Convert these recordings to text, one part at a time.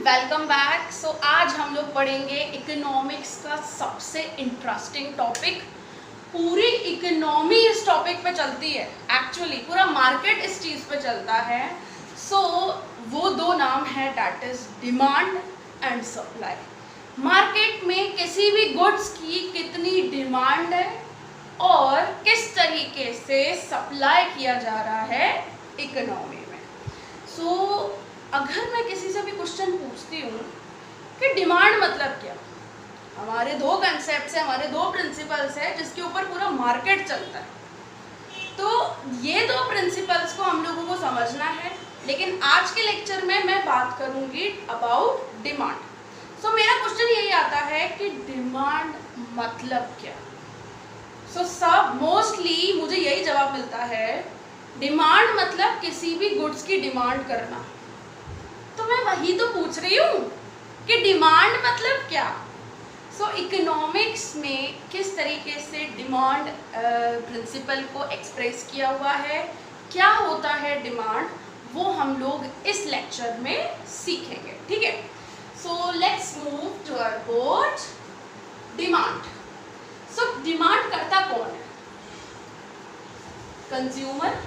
Welcome back. सो आज हम लोग पढ़ेंगे इकोनॉमिक्स का सबसे इंटरेस्टिंग टॉपिक। पूरी इकोनॉमी इस टॉपिक पे चलती है, एक्चुअली पूरा मार्केट इस चीज़ पे चलता है। सो वो दो नाम है, that is demand and supply. Market में किसी भी गुड्स की कितनी डिमांड है और किस तरीके से सप्लाई किया जा रहा है इकोनॉमी में। सो अगर मैं किसी से भी क्वेश्चन पूछती हूँ कि डिमांड मतलब क्या, हमारे दो कंसेप्ट्स हैं, हमारे दो प्रिंसिपल्स हैं जिसके ऊपर पूरा मार्केट चलता है। तो ये दो प्रिंसिपल्स को हम लोगों को समझना है, लेकिन आज के लेक्चर में मैं बात करूँगी अबाउट डिमांड। सो मेरा क्वेश्चन यही आता है कि डिमांड मतलब क्या। सब मोस्टली मुझे यही जवाब मिलता है, डिमांड मतलब किसी भी गुड्स की डिमांड करना। तो मैं वही तो पूछ रही हूँ कि डिमांड मतलब क्या। इकोनॉमिक्स में किस तरीके से डिमांड प्रिंसिपल को एक्सप्रेस किया हुआ है, क्या होता है डिमांड, वो हम लोग इस लेक्चर में सीखेंगे। ठीक है, so let's move to our board. Demand. Demand करता कौन है? कंज्यूमर।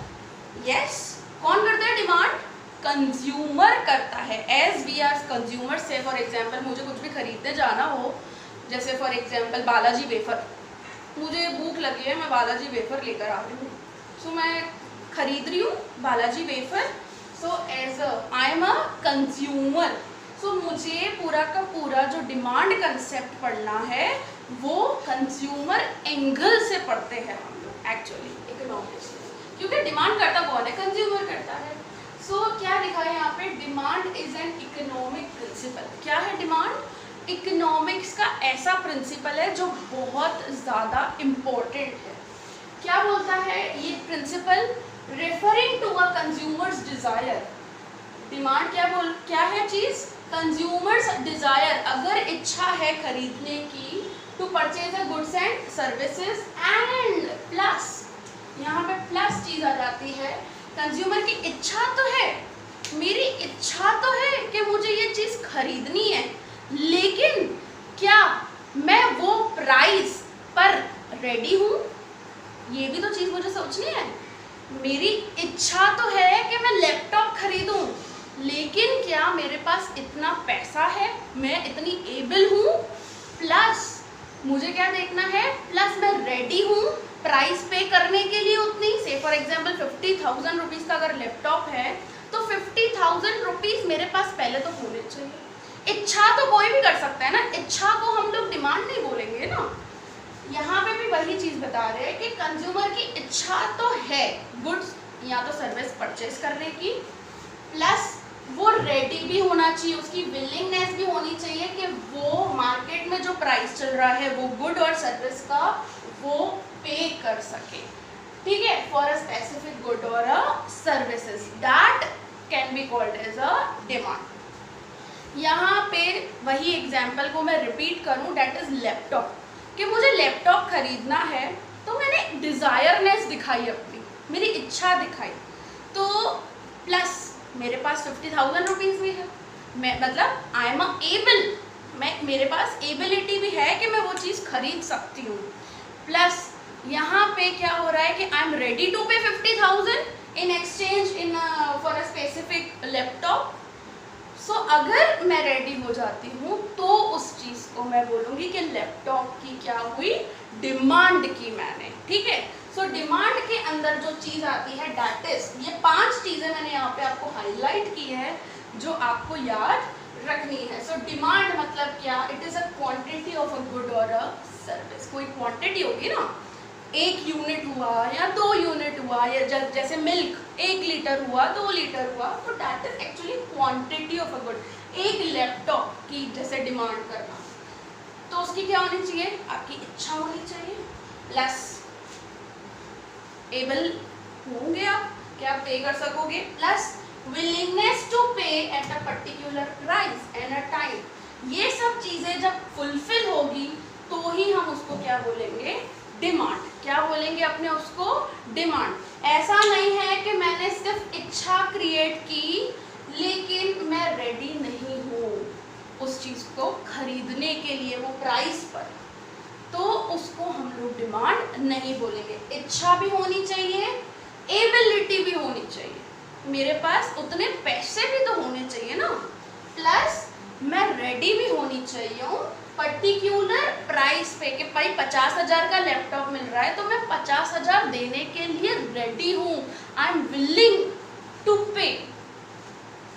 यस, कौन करता है डिमांड? कंज्यूमर करता है। As we are consumer. Say for example मुझे कुछ भी खरीदने जाना हो, जैसे फॉर एग्जाम्पल बालाजी वेफर, मुझे भूख लगी है, मैं बालाजी वेफर लेकर आ रही हूँ। सो मैं खरीद रही हूँ Balaji wafer. So as I am a consumer, so मुझे पूरा का पूरा जो डिमांड कंसेप्ट पढ़ना है वो कंज्यूमर एंगल से पढ़ते हैं हम लोग एक्चुअली इकोनॉमिक्स में, क्योंकि डिमांड करता कौन है? कंज्यूमर करता है। क्या लिखा है यहाँ पे? Demand is an economic principle. क्या है डिमांड? इकोनॉमिक्स का ऐसा प्रिंसिपल है जो बहुत ज़्यादा इम्पोर्टेंट है। क्या बोलता है ये principle? Referring to a consumers desire. Demand क्या है चीज़? कंज्यूमर्स डिज़ायर, अगर इच्छा है खरीदने की, to purchase a goods and services and plus, यहाँ पे प्लस चीज़ आ जाती है, कंज्यूमर की इच्छा तो है, मेरी इच्छा तो है कि मुझे ये चीज़ खरीदनी है, लेकिन क्या मैं वो प्राइस पर रेडी हूँ? ये भी तो चीज़ मुझे सोचनी है। मेरी इच्छा तो है कि मैं लैपटॉप खरीदूँ, लेकिन क्या मेरे पास इतना पैसा है, मैं इतनी एबल हूँ? प्लस मुझे क्या देखना है? प्लस मैं रेडी हूँ प्राइस पे करने के लिए उतनी। से फॉर एग्जाम्पल 50,000 रुपीज़ का अगर लैपटॉप है तो 50,000 रुपीज़ मेरे पास पहले तो होने चाहिए। इच्छा तो कोई भी कर सकता है ना, इच्छा को हम लोग डिमांड नहीं बोलेंगे ना। यहाँ पे भी वही चीज़ बता रहे हैं कि कंज्यूमर की इच्छा तो है गुड्स या तो सर्विस परचेज करने की, प्लस वो रेडी भी होना चाहिए, उसकी विलिंगनेस भी होनी चाहिए कि वो मार्केट में जो प्राइस चल रहा है वो गुड और सर्विस का वो पे कर सके। ठीक है, फॉर अ स्पेसिफिक गुड और a services, that can be called as a demand. यहाँ पे वही एग्जाम्पल को मैं रिपीट करूँ, दैट इज लैपटॉप, कि मुझे लैपटॉप खरीदना है तो मैंने डिज़ायरनेस दिखाई, अपनी मेरी इच्छा दिखाई, तो प्लस मेरे पास 50,000 रुपीज़ भी है, मैं मतलब आई एम एबल, मेरे पास एबिलिटी भी है कि मैं वो चीज़ खरीद सकती हूँ। प्लस यहाँ पे क्या हो रहा है कि आई एम रेडी टू पे 50,000 in exchange in for a specific laptop. अगर मैं रेडी हो जाती हूँ तो उस चीज़ को मैं बोलूँगी कि लैपटॉप की क्या हुई? डिमांड की मैंने। ठीक है, डिमांड के अंदर जो चीज़ आती है दैट इज, ये 5 चीज़ें मैंने यहाँ पे आपको हाईलाइट की है जो आपको याद रखनी है। डिमांड मतलब क्या? It is a quantity of a good और अ सर्विस। कोई क्वांटिटी होगी ना, 1 यूनिट हुआ या 2 यूनिट हुआ, या जैसे मिल्क 1 लीटर हुआ, 2 लीटर हुआ, तो that is actually quantity of a good. एक लैपटॉप की जैसे डिमांड करना, तो उसकी क्या होनी चाहिए? आपकी इच्छा होनी चाहिए, प्लस एबल होंगे आप, क्या आप पे कर सकोगे, प्लस विलिंगनेस टू पे at a particular price and a time. ये सब चीज़ें जब फुलफिल होगी तो ही हम उसको क्या बोलेंगे? डिमांड। क्या बोलेंगे अपने उसको? डिमांड। ऐसा नहीं है कि मैंने सिर्फ इच्छा क्रिएट की लेकिन मैं रेडी नहीं हूँ, उस चीज़ को खरीदने के लिए वो प्राइस पर, तो उसको हम लोग डिमांड नहीं बोलेंगे। इच्छा भी होनी चाहिए, एबिलिटी भी होनी चाहिए, मेरे पास उतने पैसे भी तो होने चाहिए ना, प्लस मैं रेडी भी होनी चाहिए हूँ पर्टिकुलर प्राइस पे कि भाई 50,000 का लैपटॉप मिल रहा है तो मैं 50,000 देने के लिए रेडी हूँ, आई एम विलिंग टू पे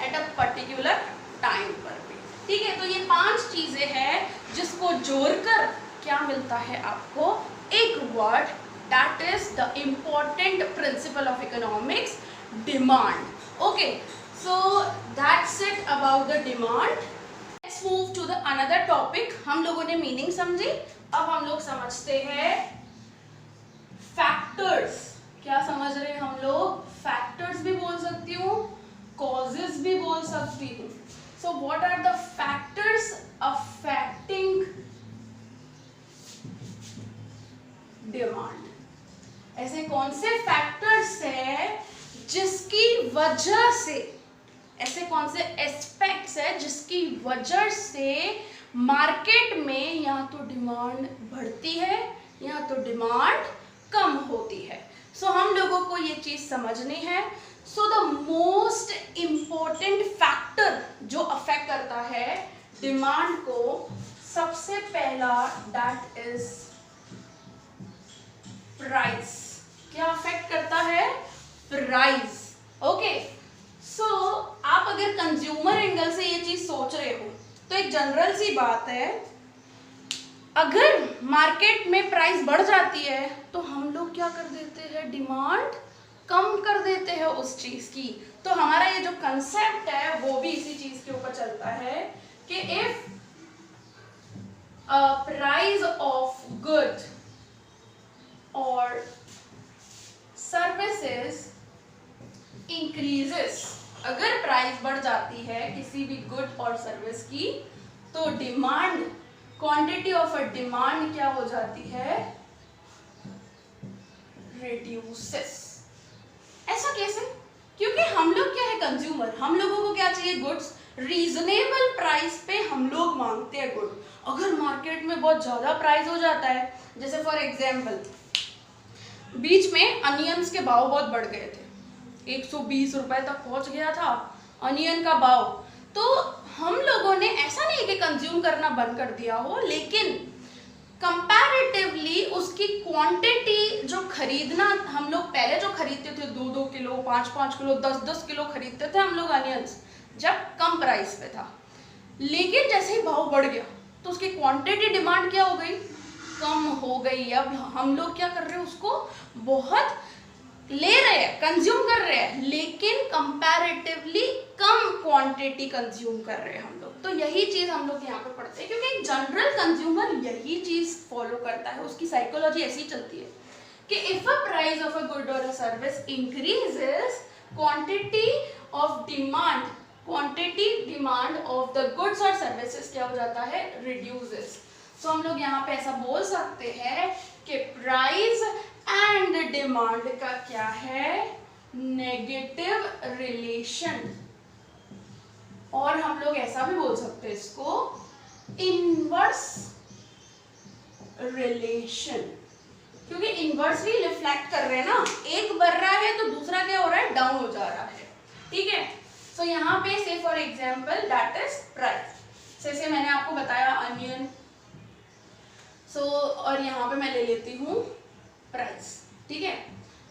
एट अ पर्टिकुलर टाइम पर भी। ठीक है, तो ये 5 चीज़ें हैं जिसको जोड़कर क्या मिलता है आपको, एक word, that is the important principle of economics, demand. Okay, so that's it about the demand. Let's move to the another topic. हम लोगों ने मीनिंग समझी, अब हम लोग समझते हैं फैक्टर्स। क्या समझ रहे हैं हम लोग? फैक्टर्स भी बोल सकती हूँ, कॉजेस भी बोल सकती हूँ। So what are the factors affecting demand? ऐसे कौन से फैक्टर्स है जिसकी वजह से, ऐसे कौन से एस्पेक्ट्स है जिसकी वजह से मार्केट में या तो डिमांड बढ़ती है या तो डिमांड कम होती है। सो हम लोगों को ये चीज समझनी है। So the most important factor जो अफेक्ट करता है डिमांड को, सबसे पहला दैट इज प्राइस। क्या अफेक्ट करता है? प्राइस। ओके, सो आप अगर कंज्यूमर एंगल से ये चीज सोच रहे हो तो एक जनरल सी बात है, अगर मार्केट में प्राइस बढ़ जाती है तो हम लोग क्या कर देते हैं, डिमांड कम कर देते हैं उस चीज की। तो हमारा ये जो कंसेप्ट है वो भी इसी चीज के ऊपर चलता है कि इफ प्राइस ऑफ गुड और सर्विसेज इंक्रीजेस, अगर प्राइस बढ़ जाती है किसी भी गुड और सर्विस की तो demand, quantity of a demand क्या हो जाती है, रिड्यूसेस। ऐसा कैसे? क्योंकि हम लोग क्या है, कंज्यूमर, हम लोगों को क्या चाहिए, गुड्स रीजनेबल प्राइस पे हम लोग मांगते हैं गुड। अगर मार्केट में बहुत ज्यादा प्राइस हो जाता है, जैसे फॉर एग्जाम्पल बीच में अनियंस के भाव बहुत बढ़ गए थे, 120 रुपए तक पहुंच गया था अनियन का भाव, तो हम लोगों ने ऐसा नहीं कि कंज्यूम करना बंद कर दिया हो, लेकिन कंपैरेटिवली उसकी क्वांटिटी जो खरीदना, हम लोग पहले जो खरीदते थे 2-2 किलो, 5-5 किलो, 10-10 किलो खरीदते थे हम लोग अनियंस, जब कम प्राइस पे था। लेकिन जैसे ही भाव बढ़ गया तो उसकी क्वांटिटी, डिमांड क्या हो गई, कम हो गई। अब हम लोग क्या कर रहे हैं, उसको बहुत ले रहे हैं, कंज्यूम कर रहे हैं, लेकिन कंपैरेटिवली कम क्वांटिटी कंज्यूम कर रहे हैं हम लोग। तो यही चीज हम लोग यहाँ पे पढ़ते हैं, क्योंकि एक जनरल कंज्यूमर यही चीज फॉलो करता है, उसकी साइकोलॉजी ऐसी चलती है कि if a price of a good और a service increases, quantity of demand, quantity demand of the goods और सर्विसेज क्या हो जाता है, रिड्यूसेस। तो हम लोग यहाँ पे ऐसा बोल सकते हैं कि प्राइस एंड डिमांड का क्या है, नेगेटिव रिलेशन। और हम लोग ऐसा भी बोल सकते हैं इसको, इनवर्स रिलेशन, क्योंकि इनवर्सली रिफ्लेक्ट कर रहे हैं ना, एक बढ़ रहा है तो दूसरा क्या हो रहा है, डाउन हो जा रहा है। ठीक है, सो यहाँ पे से for example that is price. जैसे मैंने आपको बताया अनियन, सो और यहाँ पे मैं ले लेती हूँ प्राइस। ठीक है,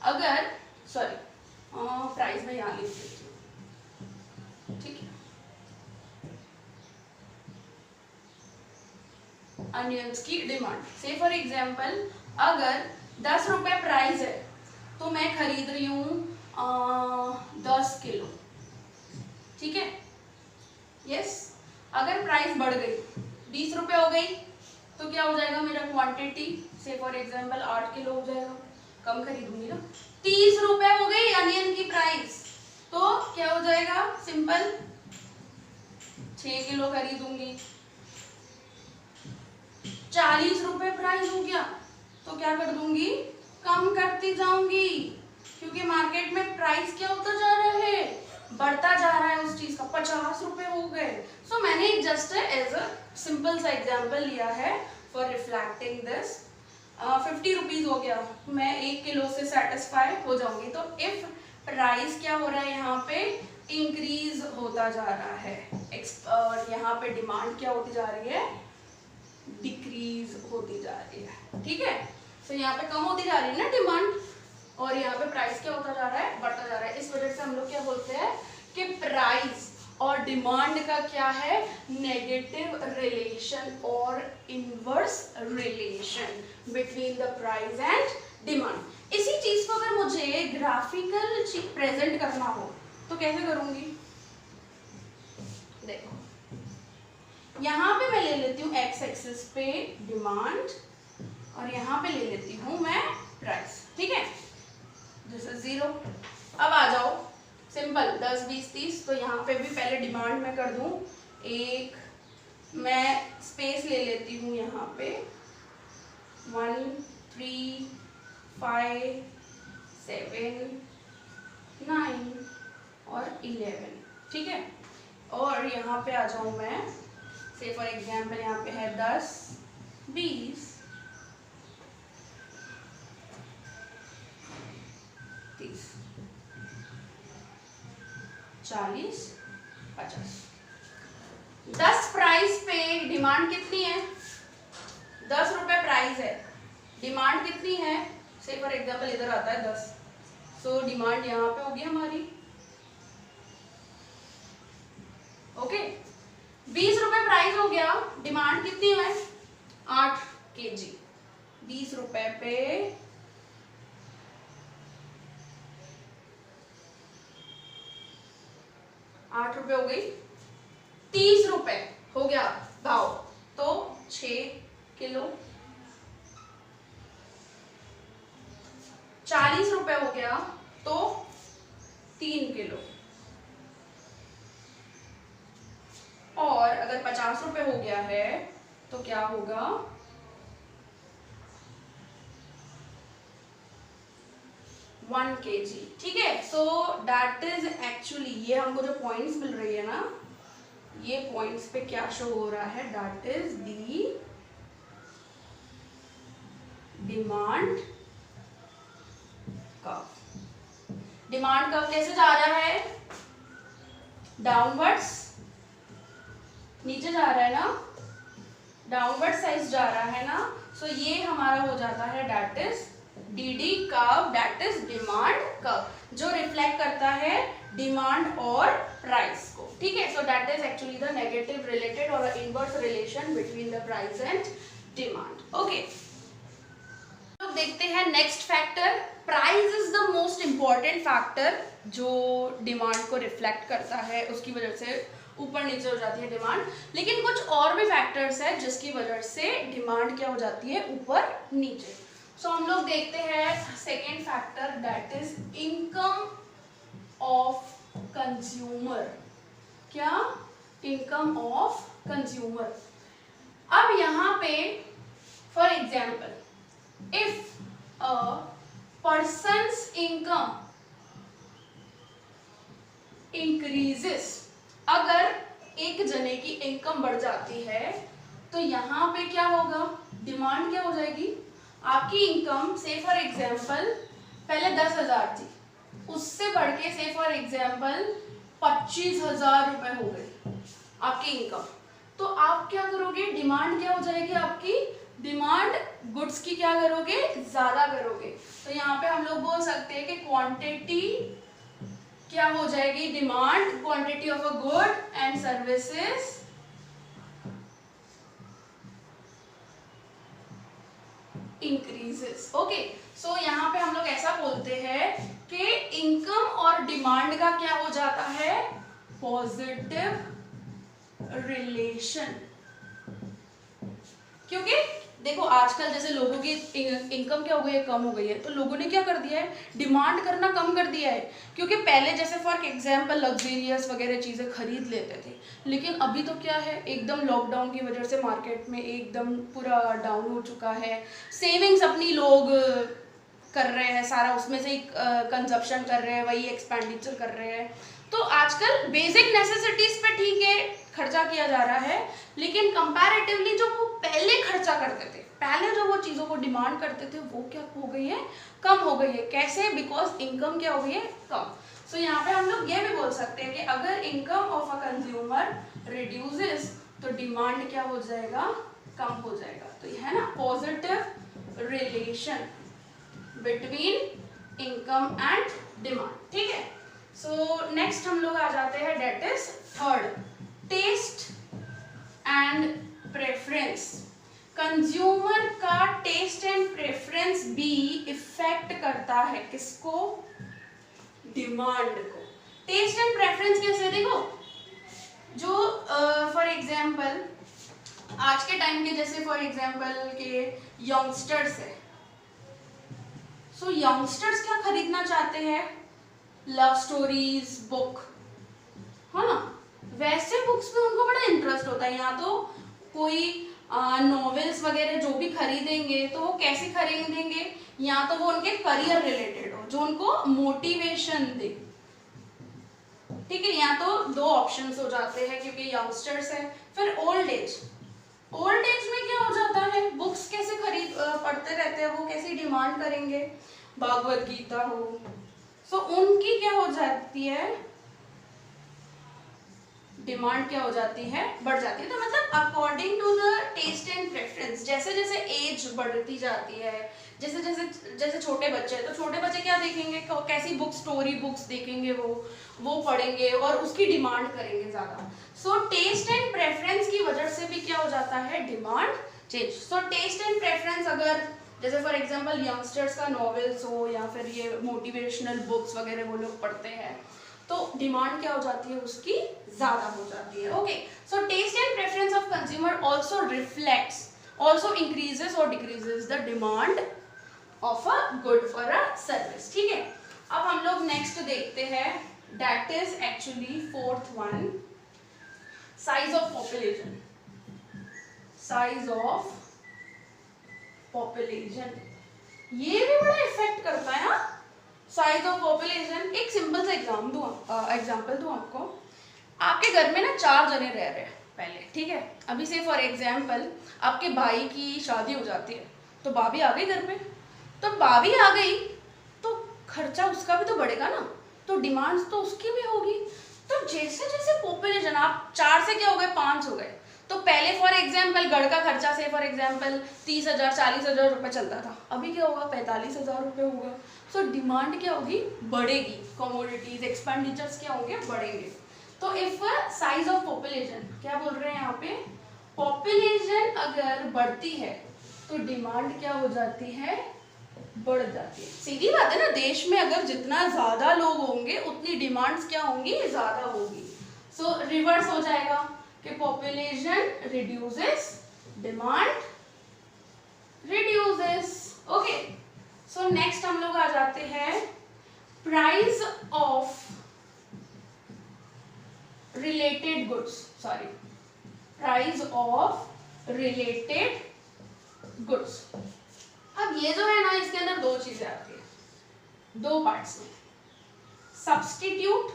अगर सॉरी प्राइस में यहाँ ले लेती हूँ। ठीक है, अनियंस की डिमांड, से फॉर एग्जाम्पल अगर 10 रुपए प्राइस है तो मैं खरीद रही हूँ 10 किलो। ठीक है, यस, अगर प्राइस बढ़ गई 20 रुपए हो गई तो क्या हो जाएगा, मेरा क्वांटिटी से फॉर एग्जाम्पल 8 किलो हो जाएगा, कम खरीदूंगी ना। 30 रुपए हो गई अनियन की प्राइस तो क्या हो जाएगा, सिंपल 6 किलो खरीदूंगी। 40 रुपए प्राइस हो गया तो क्या कर दूंगी, कम करती जाऊंगी, क्योंकि मार्केट में प्राइस क्या होता जा रहा है, बढ़ता जा रहा है उस चीज का, 50 रुपए हो गए। सो मैंने जस्ट एज अ सिंपल सा एग्जाम्पल लिया है फॉर रिफ्लेक्टिंग दिस। 50 रुपीज हो गया, मैं 1 किलो से सेटिस्फाई हो जाऊंगी। तो इफ प्राइस क्या हो रहा है यहाँ पे, इंक्रीज होता जा रहा है, और यहाँ पे डिमांड क्या होती जा रही है, डिक्रीज होती जा रही है। ठीक है, तो यहाँ पे कम होती जा रही है ना डिमांड, और यहाँ पे प्राइस क्या होता जा रहा है, बढ़ता जा रहा है। इस वजह से हम लोग क्या बोलते हैं कि प्राइस और डिमांड का क्या है, नेगेटिव रिलेशन और inverse relation between the price and demand. इसी चीज को अगर मुझे ग्राफिकल प्रेजेंट करना हो तो कैसे करूंगी, देखो यहाँ पे मैं ले लेती हूँ एक्स एक्सिस पे डिमांड और यहाँ पे ले लेती हूँ मैं प्राइस। ठीक है, दिस इज 0। अब आ जाओ सिंपल 10 20 30, तो यहाँ पे भी पहले डिमांड में कर दूँ 1, मैं स्पेस ले लेती हूँ यहाँ पे 1 3 5 7 9 और 11। ठीक है, और यहाँ पे आ जाऊँ मैं, से फॉर एग्जाम्पल यहाँ पे है 10 20 30 40 50। 10 प्राइस पे डिमांड कितनी है, 10 रुपए प्राइस है, डिमांड कितनी है, से फॉर एग्जाम्पल इधर आता है 10, सो डिमांड यहाँ पे होगी हमारी। ओके, 20 रुपए प्राइस हो गया, डिमांड कितनी है 8 kg। 20 रुपए पे 8 रुपए हो गई, 30 रुपए हो गया भाव, तो 6 किलो। 40 रुपए हो गया तो 3 किलो, और अगर 50 रुपए हो गया है तो क्या होगा, 1 kg। ठीक है, सो दैट इज एक्चुअली, ये हमको जो पॉइंट्स मिल रही है ना, ये पॉइंट्स पे क्या शो हो रहा है, that is the demand curve. Demand curve कैसे जा रहा है, डाउनवर्ड्स, नीचे जा रहा है ना, डाउनवर्ड साइज जा रहा है ना, सो ये हमारा हो जाता है that is DD curve, that is demand curve, जो रिफ्लेक्ट करता है डिमांड और प्राइस को। ठीक है, so that is actually the negative related और inverse relation between the price and demand. Okay, तो देखते हैं next factor. Price is the most important factor जो डिमांड को रिफ्लेक्ट करता है, उसकी वजह से ऊपर नीचे हो जाती है डिमांड। लेकिन कुछ और भी फैक्टर्स है जिसकी वजह से डिमांड क्या हो जाती है, ऊपर नीचे। सो हम लोग देखते हैं second factor, that is income of consumer. क्या, इनकम ऑफ कंज्यूमर। अब यहाँ पे for example, if a persons income increases, अगर एक जने की इनकम बढ़ जाती है तो यहाँ पे क्या होगा, डिमांड क्या हो जाएगी, आपकी इनकम से फॉर एग्जाम्पल पहले 10,000 थी, उससे बढ़ के से फॉर एग्जाम्पल 25,000 रुपए हो गई आपकी इनकम, तो आप क्या करोगे, डिमांड क्या हो जाएगी आपकी, डिमांड गुड्स की क्या करोगे, ज्यादा करोगे। तो यहाँ पे हम लोग बोल सकते हैं कि क्वांटिटी क्या हो जाएगी, demand, quantity of a good and services increases. Okay, so यहाँ पे हम लोग ऐसा बोलते हैं कि इनकम और डिमांड का क्या हो जाता है, पॉजिटिव रिलेशन। क्योंकि देखो आजकल जैसे लोगों की इनकम क्या हो गई है, कम हो गई है, तो लोगों ने क्या कर दिया है, डिमांड करना कम कर दिया है। क्योंकि पहले जैसे फॉर एग्जांपल लग्जरियस वगैरह चीज़ें खरीद लेते थे, लेकिन अभी तो क्या है, एकदम लॉकडाउन की वजह से मार्केट में एकदम पूरा डाउन हो चुका है। सेविंग्स अपनी लोग कर रहे हैं, सारा उसमें से ही कंजप्शन कर रहे हैं, वही एक्सपेंडिचर कर रहे हैं। तो आजकल बेसिक नेसेसिटीज पे ठीक है खर्चा किया जा रहा है, लेकिन कंपैरेटिवली जो वो पहले खर्चा करते थे, पहले जो वो चीज़ों को डिमांड करते थे, वो क्या हो गई है, कम हो गई है। कैसे? बिकॉज इनकम क्या हो गई है, कम। सो यहाँ पे हम लोग ये भी बोल सकते हैं कि अगर income of a consumer reduces तो डिमांड क्या हो जाएगा, कम हो जाएगा। तो ये है ना positive relation between income and demand, ठीक है। सो नेक्स्ट हम लोग आ जाते हैं, that is third, taste and preference. Consumer का टेस्ट एंड प्रेफरेंस भी इफेक्ट करता है किसको, डिमांड को। टेस्ट एंड प्रेफरेंस कैसे, देखो जो फॉर एग्जांपल आज के टाइम के, जैसे फॉर एग्जांपल के यंगस्टर्स है, सो यंगस्टर्स क्या खरीदना चाहते हैं, लव स्टोरीज बुक, है ना। वैसे बुक्स में उनको बड़ा इंटरेस्ट होता है, या तो कोई नॉवेल्स वगैरह जो भी खरीदेंगे तो वो कैसे खरीदेंगे, या तो वो उनके करियर रिलेटेड हो, जो उनको मोटिवेशन दे, ठीक है। या तो दो ऑप्शंस हो जाते हैं क्योंकि यंगस्टर्स है। फिर ओल्ड एज, ओल्ड एज में क्या हो जाता है, बुक्स कैसे पढ़ते रहते हैं, वो कैसे डिमांड करेंगे, भागवत गीता हो, सो उनकी क्या हो जाती है, डिमांड क्या हो जाती है, बढ़ जाती है। तो मतलब according to the taste and preference, जैसे जैसे एज बढ़ती जाती है, जैसे जैसे जैसे छोटे बच्चे हैं तो छोटे बच्चे क्या देखेंगे, कैसी बुक, स्टोरी बुक्स देखेंगे, वो पढ़ेंगे और उसकी डिमांड करेंगे ज़्यादा। सो टेस्ट एंड प्रेफरेंस की वजह से भी क्या हो जाता है, demand change. So taste and preference अगर जैसे फॉर एग्जांपल यंगस्टर्स का नॉवेल्स हो या फिर ये मोटिवेशनल बुक्स वगैरह वो लोग पढ़ते हैं, तो डिमांड क्या हो जाती है, उसकी ज़्यादा हो जाती है। Okay, so taste and preference of consumer also reflects, also increases और decreases the demand of a good for a service, ठीक है। अब हम लोग नेक्स्ट देखते हैं, that is actually fourth one, size of population. Size of population ये भी बड़ा इफेक्ट करता है ना, साइज ऑफ पॉपुलेशन। एक सिंपल सा एग्जाम्पल दूं आपको, आपके घर में ना 4 जने रह रहे हैं पहले, ठीक है। अभी से फॉर एग्जाम्पल आपके भाई की शादी हो जाती है, तो भाभी आ गई घर पे, तो भाभी आ गई तो खर्चा उसका भी तो बढ़ेगा ना, तो डिमांड्स तो उसकी भी होगी। तो जैसे जैसे पॉपुलेशन, आप 4 से क्या हो गए, 5 हो गए, तो पहले फॉर एग्जाम्पल घर का खर्चा से फॉर एग्जाम्पल 30,000 40,000 रुपये चलता था, अभी क्या होगा, 45,000 रुपये होगा। सो डिमांड क्या होगी, बढ़ेगी, कमोडिटीज एक्सपेंडिचर्स क्या होंगे, बढ़ेंगे। तो इफ साइज ऑफ पॉपुलेशन, क्या बोल रहे हैं यहाँ पे, पॉपुलेशन अगर बढ़ती है तो डिमांड क्या हो जाती है, बढ़ जाती है। सीधी बात है ना, देश में अगर जितना ज्यादा लोग होंगे उतनी डिमांड्स क्या होंगी, ज्यादा होगी। सो रिवर्स हो जाएगा कि population reduces, demand reduces. Okay, सो नेक्स्ट हम लोग आ जाते हैं, price of related goods, sorry, price of related goods. अब ये जो है ना, इसके अंदर 2 चीजें आती है, 2 पार्ट्स में, सब्स्टिट्यूट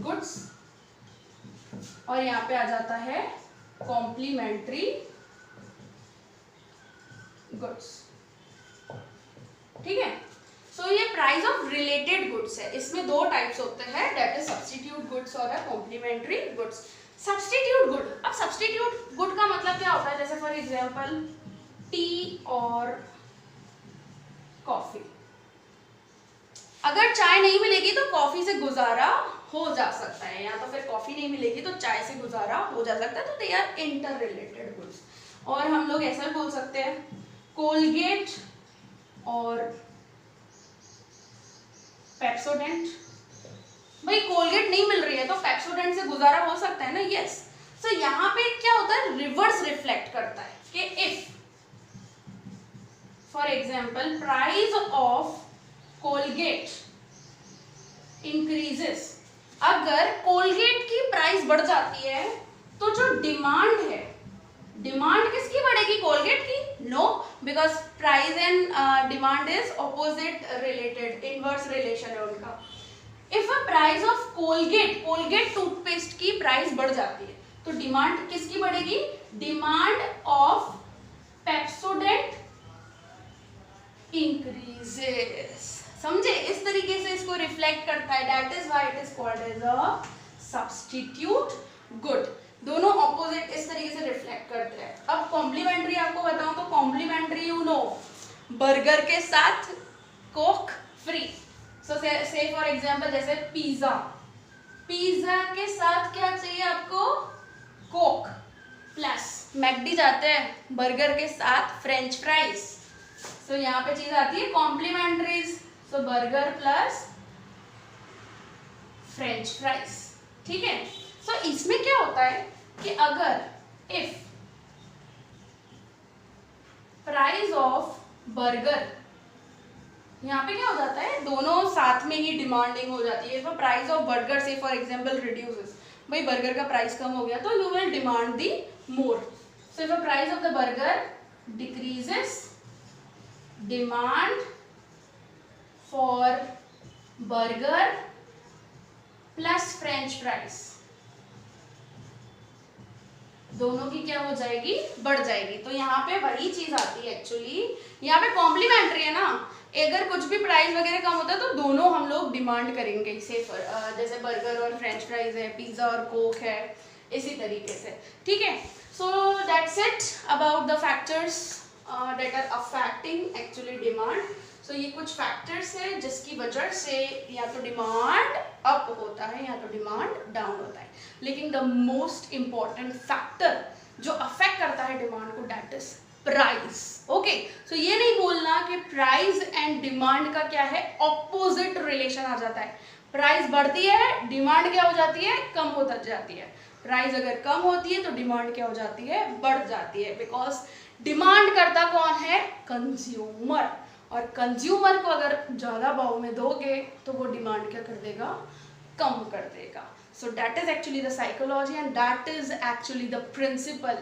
गुड्स और यहाँ पे आ जाता है कॉम्प्लीमेंट्री गुड्स, ठीक है। सो ये प्राइस ऑफ रिलेटेड गुड्स है, इसमें 2 टाइप्स होते हैं, दैट इज सब्स्टिट्यूट गुड्स और कॉम्प्लीमेंट्री गुड्स। सब्स्टिट्यूट गुड, अब सब्स्टिट्यूट गुड का मतलब क्या होता है, जैसे फॉर एग्जांपल टी और कॉफी, अगर चाय नहीं मिलेगी तो कॉफी से गुजारा हो जा सकता है, या तो फिर कॉफी नहीं मिलेगी तो चाय से गुजारा हो जा सकता है, तो they are interrelated goods. और हम लोग ऐसा बोल सकते हैं कोलगेट और पेप्सोडेंट, भाई कोलगेट नहीं मिल रही है तो पेप्सोडेंट से गुजारा हो सकता है ना, यस। सो यहाँ पे क्या होता है, रिवर्स रिफ्लेक्ट करता है कि if for example price of Colgate increases, अगर कोलगेट की प्राइस बढ़ जाती है तो जो डिमांड है, डिमांड किसकी बढ़ेगी, कोलगेट की, no, because price and demand is opposite related, inverse relation है उनका। If a price of Colgate toothpaste की प्राइस बढ़ जाती है तो डिमांड किसकी बढ़ेगी? Demand of Pepsodent increases. समझे? इस तरीके से इसको रिफ्लेक्ट करता है, that is why it is called as a substitute good. दोनों ऑपोजिट इस तरीके से रिफ्लेक्ट करते हैं। अब कॉम्प्लीमेंट्री आपको बताऊं तो कॉम्प्लीमेंट्री यू नो, बर्गर के साथ Coke free. So say for example जैसे पिज्जा, पिज्जा के साथ क्या चाहिए आपको? Coke plus. मैकडी जाते हैं बर्गर के साथ फ्रेंच फ्राइज, सो यहाँ पे चीज आती है कॉम्प्लीमेंट्रीज, सो बर्गर प्लस फ्रेंच फ्राइज। ठीक है? सो इसमें क्या होता है कि अगर इफ प्राइस ऑफ बर्गर, यहाँ पे क्या हो जाता है, दोनों साथ में ही डिमांडिंग हो जाती है। इफ प्राइस ऑफ बर्गर से फॉर एग्जांपल रिड्यूसेस, भाई बर्गर का प्राइस कम हो गया तो you will demand the more. So if price of the burger decreases, demand for burger plus French fries, दोनों की क्या हो जाएगी? बढ़ जाएगी। तो यहाँ पे वही चीज आती है एक्चुअली, यहाँ पे कॉम्प्लीमेंट्री है ना, अगर कुछ भी प्राइस वगैरह कम होता है तो दोनों हम लोग डिमांड करेंगे। जैसे बर्गर और फ्रेंच फ्राइज है, पिज्जा और कोक है, इसी तरीके से। ठीक है? So that's it about the factors that are affecting actually demand. So ये कुछ फैक्टर्स है जिसकी वजह से या तो डिमांड अप होता है या तो डिमांड डाउन होता है। लेकिन द मोस्ट इंपॉर्टेंट फैक्टर जो अफेक्ट करता है डिमांड को, दैट इज प्राइस। ओके, सो ये नहीं बोलना कि प्राइस एंड डिमांड का क्या है, ऑपोजिट रिलेशन आ जाता है। प्राइस बढ़ती है, डिमांड क्या हो जाती है? कम होता जाती है। प्राइस अगर कम होती है तो डिमांड क्या हो जाती है? बढ़ जाती है। बिकॉज डिमांड करता कौन है? कंज्यूमर। और कंज्यूमर को अगर ज़्यादा भाव में दोगे तो वो डिमांड क्या कर देगा? कम कर देगा। So that is actually the psychology and that is actually the principle.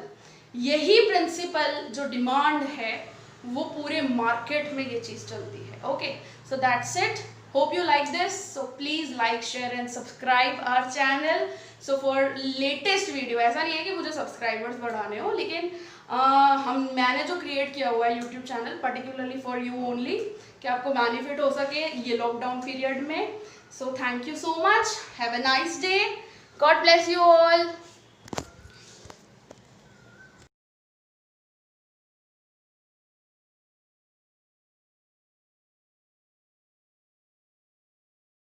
यही प्रिंसिपल जो डिमांड है वो पूरे मार्केट में ये चीज़ चलती है। Okay, so that's it. Hope you like this, so please like share and subscribe our channel so for latest video. ऐसा नहीं है कि मुझे सब्सक्राइबर्स बढ़ाने हो, लेकिन मैंने जो क्रिएट किया हुआ है YouTube channel particularly for you only, कि आपको बेनिफिट हो सके ये लॉकडाउन पीरियड में। So thank you so much, have a nice day, God bless you all.